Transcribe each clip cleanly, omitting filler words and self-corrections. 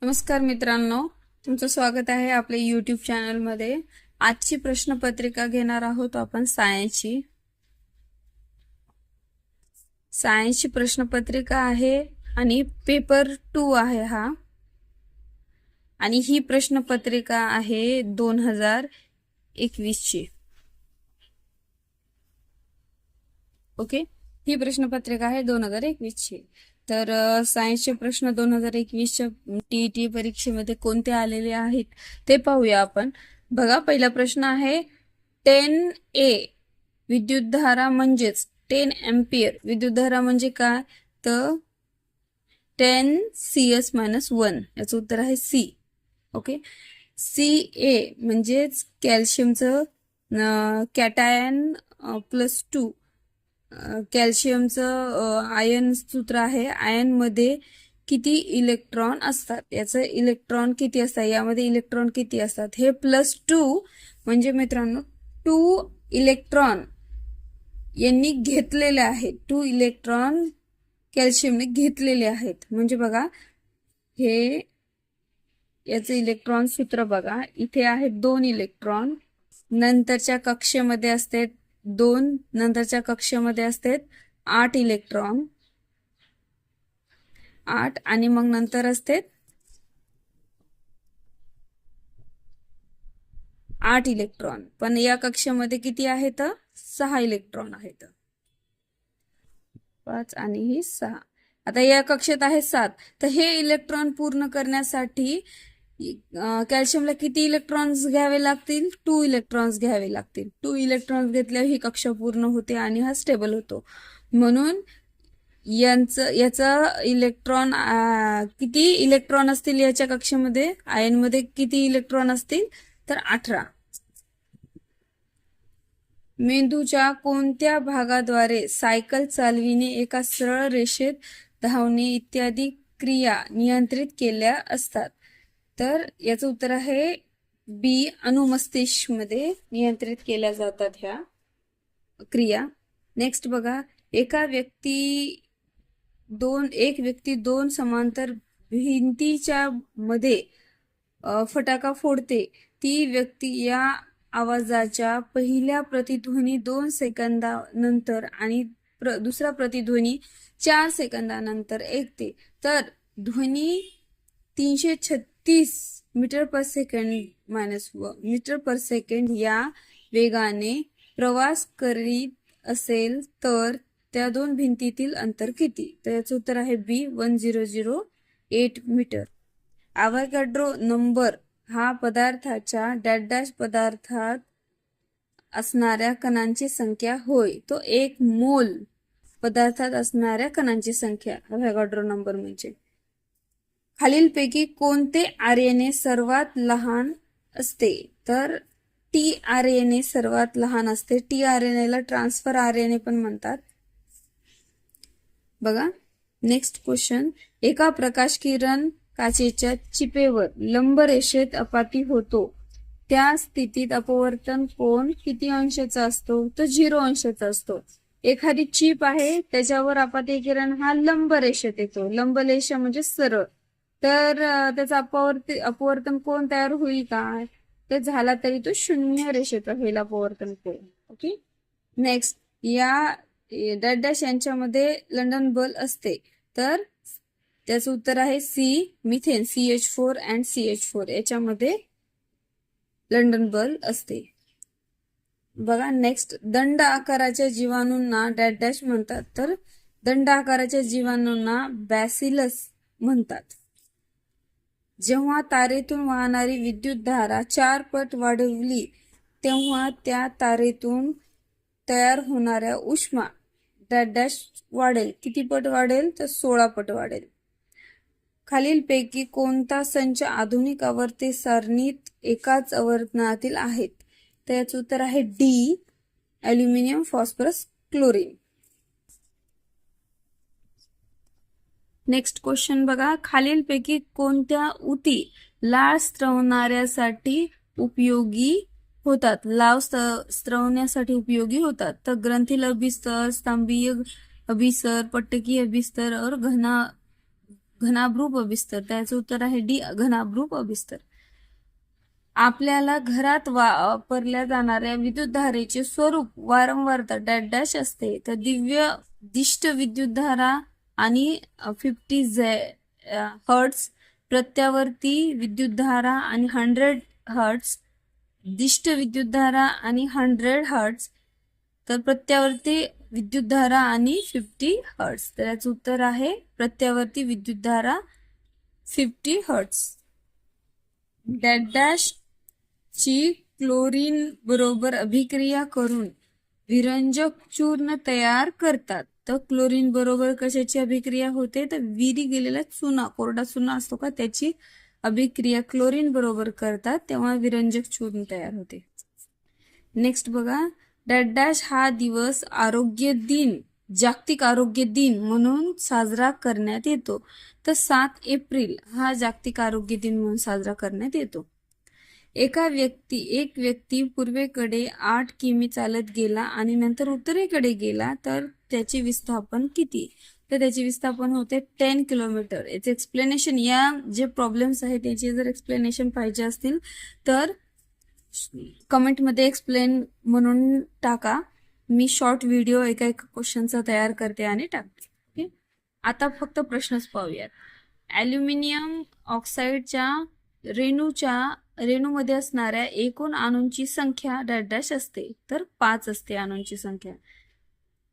नमस्कार मित्रांनो, तुमचं स्वागत आहे आपल्या यूट्यूब चॅनलमध्ये। आजची प्रश्नपत्रिका घेणार आहोत आपण सायन्सची प्रश्नपत्रिका आहे आणि पेपर 2 आहे हा। आणि ही प्रश्नपत्रिका आहे 2021 ची। ओके, ही प्रश्नपत्रिका आहे 2021 ची। तर सायन्सचे प्रश्न 2021च्या टीईटी परीक्षेमध्ये कोणते आलेले आहेत ते पाहूया आपण। बघा, पहिला प्रश्न आहे 10A विद्युतधारा म्हणजेच 10 एम्पियर विद्युतधारा म्हणजे काय, तर 10 CS-1 याचं उत्तर आहे सी। ओके, Ca म्हणजेच कॅल्शियमचं कॅटायन +2, कॅल्शियमचं आयन सूत्र आहे। आयन मध्ये किती इलेक्ट्रॉन असतात, याचं इलेक्ट्रॉन किती असतात, यामध्ये इलेक्ट्रॉन किती असतात, हे +2 म्हणजे मित्रांनो 2 इलेक्ट्रॉन यांनी घेतलेले आहेत, 2 इलेक्ट्रॉन कॅल्शियमने घेतलेले आहेत। म्हणजे बघा, हे याचं इलेक्ट्रॉन सूत्र बघा, इथे आहेत 2 इलेक्ट्रॉन, नंतरच्या कक्षेमध्ये असते 2, नंतरच्या कक्षेमध्ये असते 8 इलेक्ट्रॉन, 8 आणि मग नंतर असते 8 इलेक्ट्रॉन। पण या कक्षेमध्ये किती आहेत, 6 इलेक्ट्रॉन आहेत, 5 आणि ही 6। आता या कक्षेत आहे 7, तर हे इलेक्ट्रॉन पूर्ण करण्यासाठी कॅल्शियमला किती इलेक्ट्रॉन्स घ्यावे लागतील, 2 इलेक्ट्रॉन्स घ्यावे लागतील। 2 इलेक्ट्रॉन्स घेतल्यावर ही कक्षा पूर्ण होते आणि हा स्टेबल होतो। म्हणून याचा इलेक्ट्रॉन किती इलेक्ट्रॉन असतील याच्या कक्षेमध्ये, आयन मध्ये किती इलेक्ट्रॉन असतील, तर 18। मेंदूच्या कोणत्या भागाद्वारे सायकल चालविणे, एका सरळ रेषेत धावणे इत्यादी क्रिया नियंत्रित केल्या असतात, तर याचं उत्तर आहे बी, अनुमस्तिष्क मध्ये नियंत्रित केल्या जातात ह्या क्रिया। नेक्स्ट बघा, एक व्यक्ती दोन समांतर भिंतीच्या मध्ये फटाका फोडते, ती व्यक्ती या आवाजाच्या पहिल्या प्रतिध्वनी 2 सेकंदानंतर आणि दुसरा प्रतिध्वनी 4 सेकंदानंतर ऐकते, तर ध्वनी 336 मीटर पर सेकंड या वेगाने प्रवास करीत असेल तर त्या दोन भिंतीतील अंतर किती, तर याचं उत्तर आहे बी, 1008 मीटर। अवोगाड्रो नंबर हा पदार्थाच्या डॅश पदार्थात असणाऱ्या कणांची संख्या होय, तो 1 मोल पदार्थात असणाऱ्या कणांची संख्या अवोगाड्रो नंबर म्हणजे। खालीलपैकी कोणते आरएनए सर्वात लहान असते, तर टीआरएनए सर्वात लहान असते। टीआरएनए ला ट्रान्सफर आरएनए पण म्हणतात। बघा, नेक्स्ट क्वेश्चन, एका प्रकाश किरण काचेच्या चिपेवर लंब रेषेत अपाती होतो, त्या स्थितीत अपवर्तन कोन किती अंशाचा असतो, तर 0 अंशाचा असतो। एखादी चिप आहे, त्याच्यावर अपाती किरण हा लंब रेषेत येतो, लंब रेषा म्हणजे सरळ, तर त्याचा अपवर्तन कोन तयार होईल काय, ते झाला तरी तो 0 रेषेचा होईल अपवर्तन कोन। ओके, नेक्स्ट, या डॅश यांच्यामध्ये लंडन बल असते, तर त्याचं उत्तर आहे C, methane CH4 and CH4 याच्यामध्ये लंडन बल असते। बघा, नेक्स्ट, दंड आकाराच्या जीवाणूंना डॅश म्हणतात, तर दंड आकाराच्या जीवाणूंना बॅसिलस म्हणतात। जेव्हा तारेतून वाहणारी विद्युतधारा 4 पट वाढवली, तेव्हा त्या तारेतून तयार होणाऱ्या उष्मा डॅश वाढेल, किती पट वाढेल, तर 16 पट वाढेल। खालीलपैकी कोणता संच आधुनिक आवर्ती सारणीत एकाच आवर्तनातील आहेत, तर याचं उत्तर आहे D, aluminium phosphorus chlorine. Next question बघा, खालीलपैकी कोणत्या ऊती लाळ स्त्रवण्यासाठी उपयोगी होतात, लाळ स्त्रवण्यासाठी उपयोगी होतात, तर ग्रंथील अभिस्तर, स्तंभीय अभिस्तर, पट्टकीय अभिस्तर और घनाभ्रूप अभिस्तर, त्याचं उत्तर आहे डी घनाभ्रूप अभिस्तर. आपल्याला घरात वापरल्या जाणाऱ्या विद्युतधारेचे स्वरूप वारंवारता डॅश डॅश असते. तर दिव्य दिष्ट विद्युतधारा आणि 50 हर्ट्ज, प्रत्यावर्ती विद्युतधारा आणि 100 हर्ट्ज, दिष्ट विद्युतधारा आणि 100 हर्ट्ज, तर प्रत्यावर्ती विद्युतधारा आणि 50 हर्ट्ज. तर याचं उत्तर आहे प्रत्यावर्ती विद्युतधारा 50 हर्ट्ज. डॅश डॅश ची क्लोरीन बरोबर अभिक्रिया करून विरंजक चूर्ण तयार करतात. तर क्लोरीन बरोबर कशाची अभिक्रिया होते, तर विरी गेलेला चुना, कोरडा चुना असतो का, त्याची अभिक्रिया क्लोरीन बरोबर करतात, तेव्हा विरंजक चूर्ण तयार होते. नेक्स्ट बघा, डॅश डॅश हा दिवस आरोग्य दिन, जागतिक आरोग्य दिन म्हणून साजरा करण्यात येतो. तर 7 एप्रिल हा जागतिक आरोग्य दिन म्हणून साजरा करण्यात येतो. एक व्यक्ती पूर्वेकडे 8 किमी चालत गेला आणि नंतर उत्तरेकडे गेला, तर त्याचे विस्थापन किती, तर त्याचे विस्थापन होते 10 किलोमीटर. याचे एक्सप्लेनेशन, या जे प्रॉब्लेम्स आहेत त्याचे जर एक्सप्लेनेशन पाहिजे असतील तर कमेंटमध्ये एक्सप्लेन म्हणून टाका. मी शॉर्ट व्हिडिओ एका क्वेश्चनचा तयार करते आणि टाकते. ओके, आता फक्त प्रश्नच पाहूयात. ॲल्युमिनियम ऑक्साईडच्या रेणूमध्ये असणाऱ्या एकूण अणूंची संख्या डॅश डॅश असते, तर 5 असते अणूंची संख्या.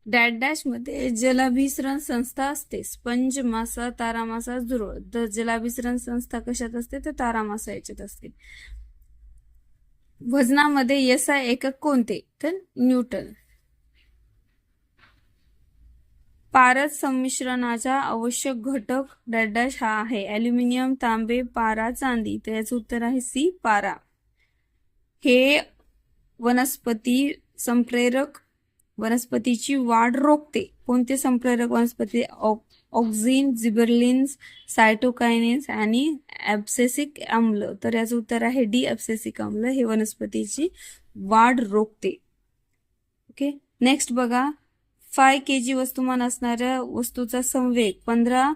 डॅश डॅश मध्ये जलाभिसरण संस्था असते, स्पंज मासा, तारामासा, झुरळ. तर जलाभिसरण संस्था कशात असते, तर तारामासा याच्यात असते. वजनामध्ये एसआय एकक कोणते, तर न्यूटन. पारद संमिश्रणाचा आवश्यक घटक डॅश डॅश हा आहे, ॲल्युमिनियम, तांबे, पारा, चांदी. तर याचं उत्तर आहे सी, पारा. हे वनस्पती संप्रेरक वनस्पतीची वाढ रोखते. कोणते संप्रेरक वनस्पती, ऑक्झिन, जिबरलिन्स, सायटोकायनेस आणि ॲब्सेसिक आम्ल. तर याचं उत्तर आहे डी, ॲब्सेसिक आम्ल हे वनस्पतीची वाढ रोखते. ओके, नेक्स्ट बघा, 5 kg वस्तुमान असणाऱ्या वस्तूचा संवेग 15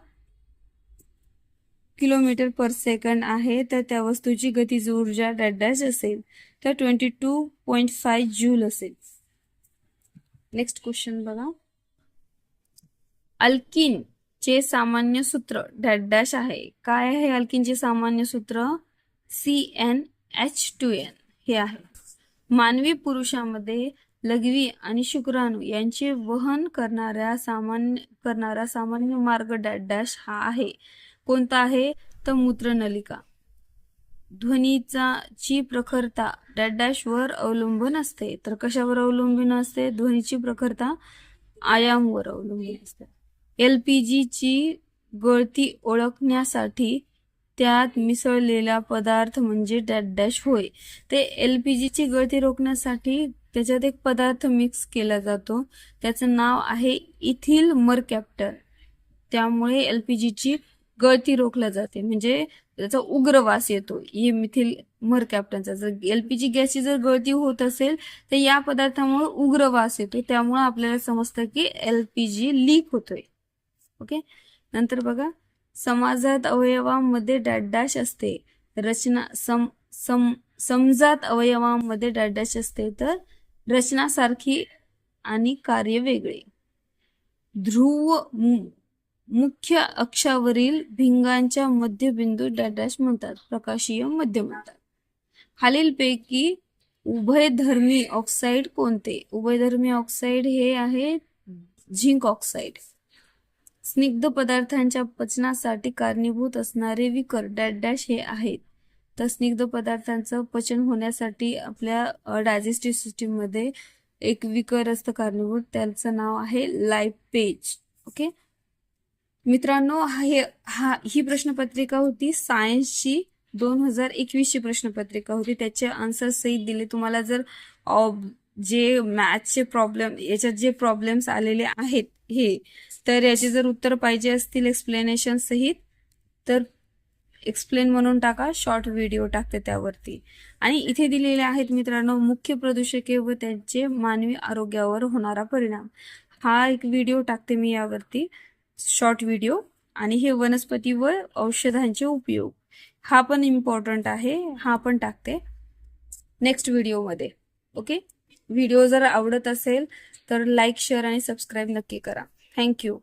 किलोमीटर पर सेकंड आहे, तर त्या वस्तूची गतिज ऊर्जा डॅश डॅश असेल, तर 22.5 जूल असेल. नेक्स्ट क्वेश्चन बघा, अल्किन चे सामान्य सूत्र डॅश डॅश आहे. काय आहे अल्किनचे सामान्य सूत्र, CnH2n हे आहे. मानवी पुरुषामध्ये लघवी आणि शुक्राणू यांचे वहन करणारा सामान्य मार्ग डॅश डॅश हा आहे. कोणता आहे, तर मूत्रनलिका. ध्वनीची प्रखरता डॅश डॅश वर अवलंबून असते, तर कशावर अवलंबून असते, ध्वनीची प्रखरता आयामवर अवलंबून असते. LPG ची गळती ओळखण्यासाठी त्यात मिसळलेला पदार्थ म्हणजे डॅश डॅश होय. ते LPG ची गळती रोखण्यासाठी त्याच्यात एक पदार्थ मिक्स केला जातो, त्याचं नाव आहे इथिल मरकॅप्टर. त्यामुळे LPG ची गळती रोखली जाते, म्हणजे त्याचा उग्र वास येतो मिथिल मरकॅप्टनचा. जर LPG गॅसची जर गळती होत असेल तर या पदार्थामुळे उग्र वास येतो, त्यामुळे आपल्याला समजतं की LPG लीक होतोय. ओके, नंतर बघा, समाजात अवयवांमध्ये डॅश डॅश असते, रचना समजात अवयवांमध्ये डॅश डॅश असते, तर रचना सारखी आणि कार्य वेगळे. ध्रुव मुख्य अक्षावरील भिंगांच्या मध्यबिंदू डॅश डॅश म्हणतात, प्रकाशीय मध्य म्हणतात. खालीलपैकी उभयधर्मी ऑक्साईड कोणते, उभयधर्मी ऑक्साईड हे आहे झिंक ऑक्साईड. स्निग्ध पदार्थांच्या पचनासाठी कारणीभूत असणारे विकर डॅश डॅश हे आहेत, तर स्निग्ध पदार्थांचं पचन होण्यासाठी आपल्या डायजेस्टिव्ह सिस्टीम मध्ये एक विकर असतं कारणीभूत, त्याचं नाव आहे लायपेज. ओके मित्रांनो, ही प्रश्नपत्रिका होती सायन्सची 2021 ची प्रश्नपत्रिका होती, त्याचे आन्सर सहित दिले. तुम्हाला जर जे मॅथ्सचे प्रॉब्लेम, याच्यात जे प्रॉब्लेम्स आलेले आहेत हे, तर याचे जर उत्तर पाहिजे असतील एक्सप्लेनेशन सहित, तर एक्सप्लेन म्हणून टाका, शॉर्ट व्हिडिओ टाकते त्यावरती. आणि इथे दिलेले आहेत मित्रांनो मुख्य प्रदूषके व त्यांचे मानवी आरोग्यावर होणारा परिणाम. हा एक व्हिडिओ टाकते मी यावरती, शॉर्ट व्हिडिओ. आणि हे वनस्पती व औषधांचे उपयोग, हा पण इम्पॉर्टंट आहे, हा पण टाकते नेक्स्ट व्हिडिओमध्ये. ओके, व्हिडिओ जर आवडत असेल तर लाईक, शेअर आणि सबस्क्राईब नक्की करा. थँक्यू.